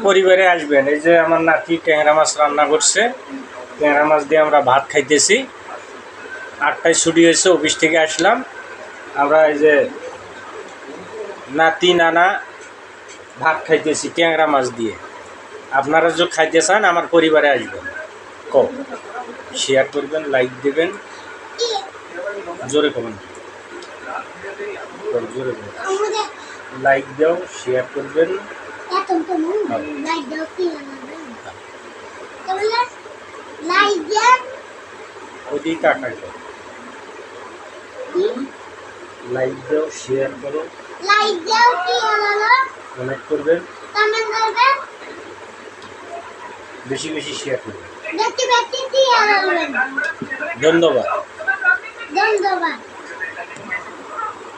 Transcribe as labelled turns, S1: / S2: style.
S1: পরিবারে আসবেন। এই যে আমার নাতি ট্যাংরা মাছ রান্না করছে, ট্যাংরা মাছ দিয়ে আমরা ভাত খাইতেছি। 8টায় ছুটি হয়েছে, অফিস থেকে আসলাম। আমরা এই যে নাতি নানা ভাত খাইতেছি ট্যাংরা মাছ দিয়ে। আপনারা যদি খাইতে চান আমার পরিবারে আসবেন। শেয়ার করবেন, লাইক দেবেন, জোরে করবেন, জোরে করবেন। লাইক দাও, শেয়ার করবেন। ওইদিকে টাকা দাও, লাইক দাও, শেয়ার করো, কমেন্ট করবেন, বেশি বেশি শেয়ার করবেন। ধন্যবাদ।